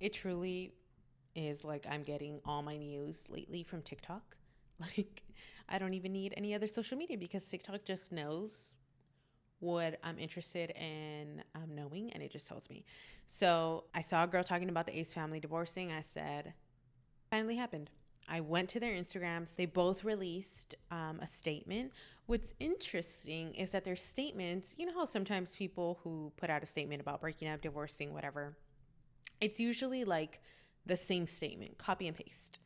It truly is like I'm getting all my news lately from TikTok. Like, I don't even need any other social media because TikTok just knows what I'm interested in knowing, and it just tells me. So I saw a girl talking about the Ace family divorcing. I said, finally happened. I went to their Instagrams. They both released a statement. What's interesting is that their statements, you know how sometimes people who put out a statement about breaking up, divorcing, whatever, it's usually like the same statement, copy and paste.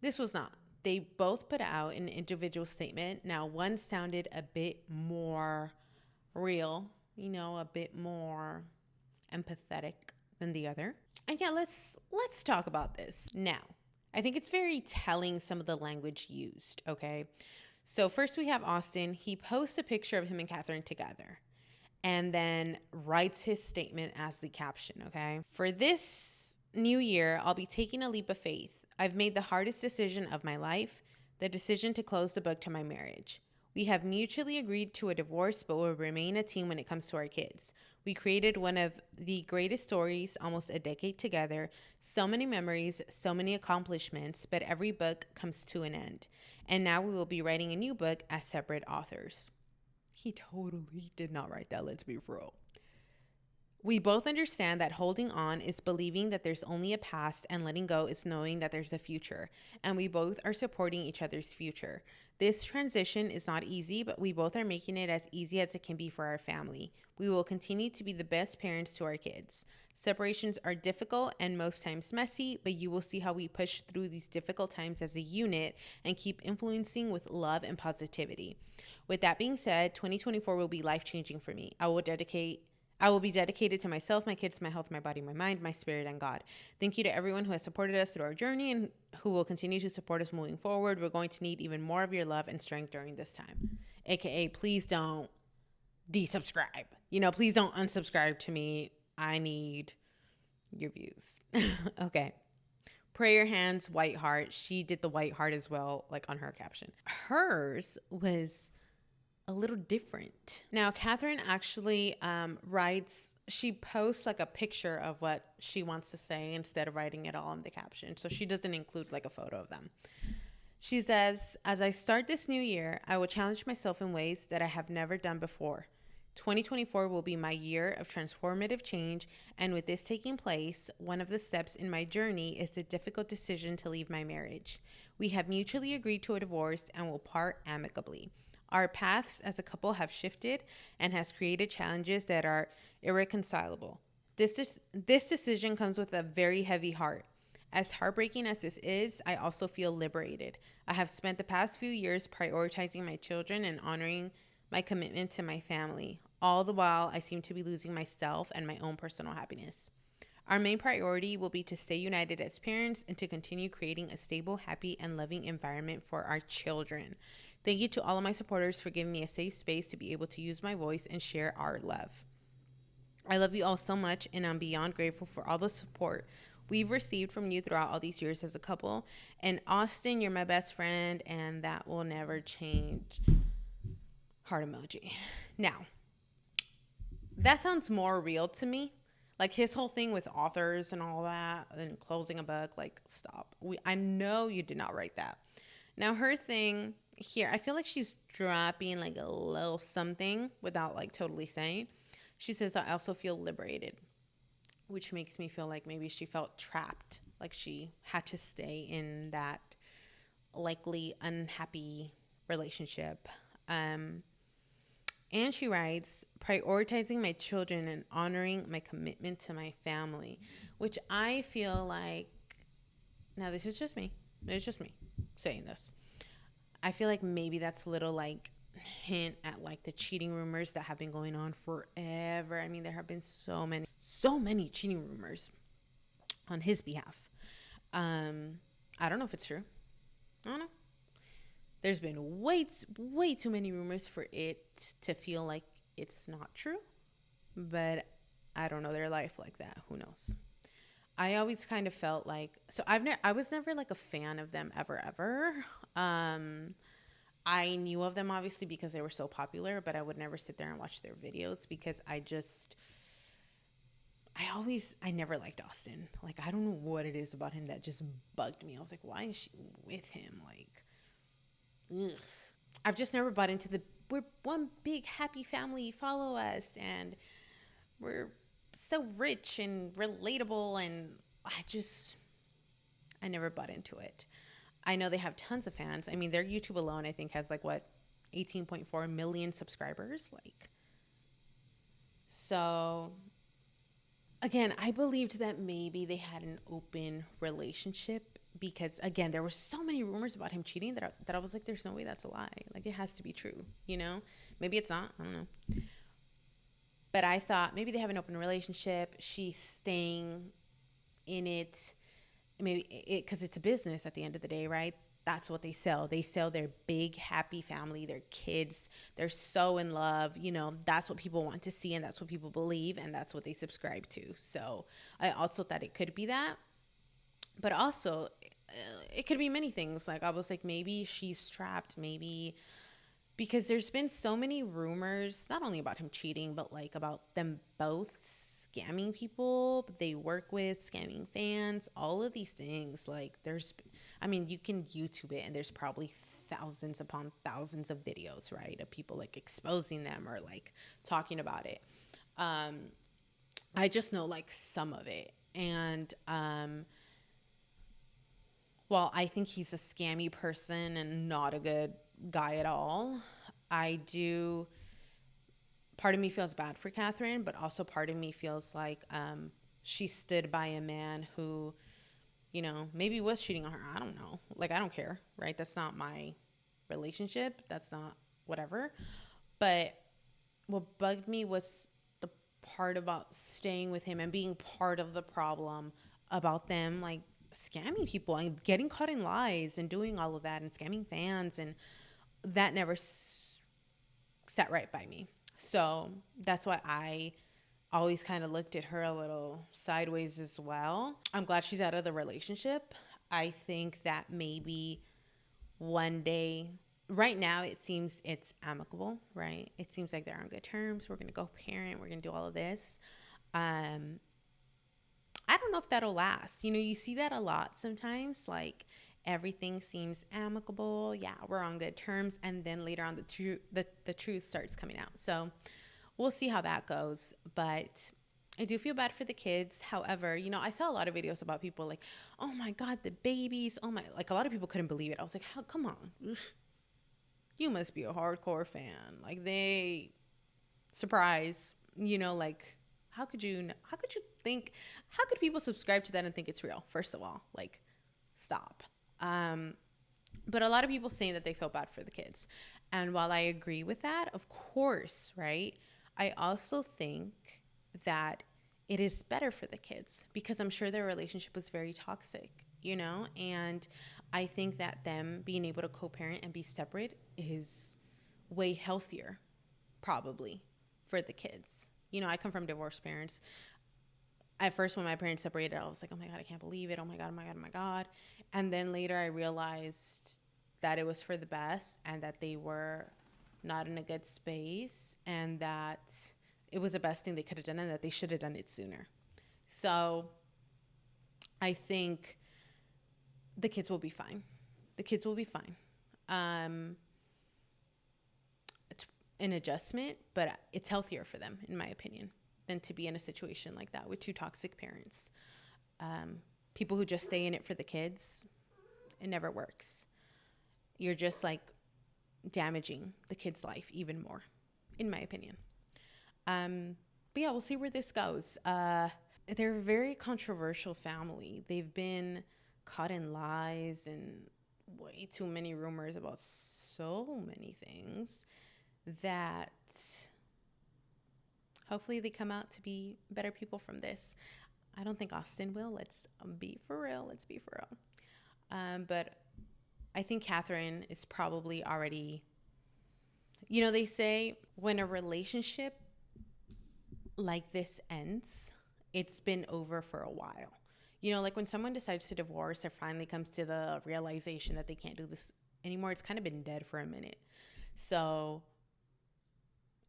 This was not. They both put out an individual statement. Now, one sounded a bit more real, a bit more empathetic than the other. And yeah, let's talk about this. Now, I think it's very telling some of the language used, okay? So first we have Austin. He posts a picture of him and Catherine together and then writes his statement as the caption, okay? For this new year, I'll be taking a leap of faith. I've made the hardest decision of my life, the decision to close the book to my marriage. We have mutually agreed to a divorce, but will remain a team when it comes to our kids. We created one of the greatest stories, almost a decade together. So many memories, so many accomplishments, but every book comes to an end. And now we will be writing a new book as separate authors. He totally did not write that, let's be real. We both understand that holding on is believing that there's only a past and letting go is knowing that there's a future. And we both are supporting each other's future. This transition is not easy, but we both are making it as easy as it can be for our family. We will continue to be the best parents to our kids. Separations are difficult and most times messy, but you will see how we push through these difficult times as a unit and keep influencing with love and positivity. With that being said, 2024 will be life changing for me. I will be dedicated to myself, my kids, my health, my body, my mind, my spirit, and God. Thank you to everyone who has supported us through our journey and who will continue to support us moving forward. We're going to need even more of your love and strength during this time. AKA, please don't desubscribe. Please don't unsubscribe to me. I need your views. Okay. Prayer hands, white heart. She did the white heart as well, like on her caption. Hers was a little different. Now, Catherine actually she posts like a picture of what she wants to say instead of writing it all in the caption. So she doesn't include like a photo of them. She says, as I start this new year, I will challenge myself in ways that I have never done before. 2024 will be my year of transformative change, and with this taking place, one of the steps in my journey is the difficult decision to leave my marriage. We have mutually agreed to a divorce and will part amicably. Our paths as a couple have shifted and has created challenges that are irreconcilable. This decision comes with a very heavy heart. As heartbreaking as this is, I also feel liberated. I have spent the past few years prioritizing my children and honoring my commitment to my family. All the while, I seem to be losing myself and my own personal happiness. Our main priority will be to stay united as parents and to continue creating a stable, happy, and loving environment for our children. Thank you to all of my supporters for giving me a safe space to be able to use my voice and share our love. I love you all so much, and I'm beyond grateful for all the support we've received from you throughout all these years as a couple. And Austin, you're my best friend, and that will never change. Heart emoji. Now, that sounds more real to me. Like his whole thing with authors and all that, and closing a book, like, stop. I know you did not write that. Now, her thing here, I feel like she's dropping like a little something without like totally saying. She says, I also feel liberated, which makes me feel like maybe she felt trapped, like she had to stay in that likely unhappy relationship. And she writes, prioritizing my children and honoring my commitment to my family, which I feel like, now this is just me. It's just me saying this. I feel like maybe that's a little like hint at like the cheating rumors that have been going on forever. I mean, there have been so many cheating rumors on his behalf. I don't know if it's true. I don't know. There's been way too many rumors for it to feel like it's not true. But I don't know their life like that. Who knows? I always kind of felt like, so I was never like a fan of them ever. I knew of them obviously because they were so popular, but I would never sit there and watch their videos because I never liked Austin. Like, I don't know what it is about him that just bugged me. I was like, why is she with him? Like, ugh. I've just never bought into the we're one big happy family, follow us, and we're so rich and relatable. And I never bought into it. I know they have tons of fans. I mean, their YouTube alone, I think, has like what, 18.4 million subscribers. Like, so again, I believed that maybe they had an open relationship because, again, there were so many rumors about him cheating that I was like, there's no way that's a lie. Like, it has to be true, you know? Maybe it's not. I don't know. But I thought maybe they have an open relationship. She's staying in it. Maybe because it's a business at the end of the day, right? That's what they sell. They sell their big, happy family, their kids. They're so in love. You know, that's what people want to see, and that's what people believe, and that's what they subscribe to. So I also thought it could be that. But also, it could be many things. Like, I was like, maybe she's trapped. Maybe because there's been so many rumors, not only about him cheating, but like about them both scamming people they work with, scamming fans, all of these things. Like, I mean, you can YouTube it and there's probably thousands upon thousands of videos, right, of people like exposing them or like talking about it. I just know like some of it. And well, I think he's a scammy person and not a good guy at all. I do. Part of me feels bad for Catherine, but also part of me feels like she stood by a man who, you know, maybe was cheating on her. I don't know. Like, I don't care, right? That's not my relationship. That's not whatever. But what bugged me was the part about staying with him and being part of the problem about them, like, scamming people and getting caught in lies and doing all of that and scamming fans. And that never sat right by me. So that's why I always kind of looked at her a little sideways as well. I'm glad she's out of the relationship. I think that maybe one day, right now, it seems it's amicable, right? It seems like they're on good terms. We're going to go parent. We're going to do all of this. I don't know if that'll last. You know, you see that a lot sometimes. Like, everything seems amicable. Yeah, we're on good terms. And then later on, the truth starts coming out. So we'll see how that goes. But I do feel bad for the kids. However, you know, I saw a lot of videos about people like, oh my God, the babies. Oh my, like, a lot of people couldn't believe it. I was like, how, come on. You must be a hardcore fan. Like, surprise, you know, like, how could you think, how could people subscribe to that and think it's real? First of all, like, stop. But a lot of people saying that they feel bad for the kids. And while I agree with that, of course, right, I also think that it is better for the kids because I'm sure their relationship was very toxic, you know? And I think that them being able to co-parent and be separate is way healthier, probably, for the kids. You know, I come from divorced parents. At first, when my parents separated, I was like, oh my God, I can't believe it. Oh my God, oh my God, oh my God. And then later I realized that it was for the best and that they were not in a good space and that it was the best thing they could have done and that they should have done it sooner. So I think the kids will be fine. The kids will be fine. It's an adjustment, but it's healthier for them, in my opinion, than to be in a situation like that with two toxic parents. People who just stay in it for the kids, it never works. You're just like damaging the kid's life even more, in my opinion. But yeah, we'll see where this goes. They're a very controversial family. They've been caught in lies and way too many rumors about so many things that hopefully they come out to be better people from this. I don't think Austin will. Let's be for real. Let's be for real. But I think Catherine is probably already, you know, they say when a relationship like this ends, it's been over for a while. You know, like when someone decides to divorce or finally comes to the realization that they can't do this anymore, it's kind of been dead for a minute. So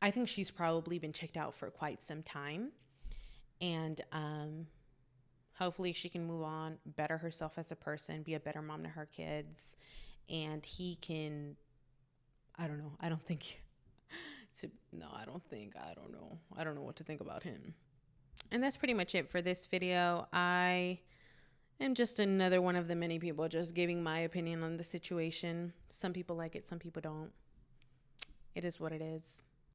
I think she's probably been checked out for quite some time. And hopefully she can move on, better herself as a person, be a better mom to her kids, and he can, I don't know. I don't think I don't know. I don't know what to think about him. And that's pretty much it for this video. I am just another one of the many people just giving my opinion on the situation. Some people like it, some people don't. It is what it is.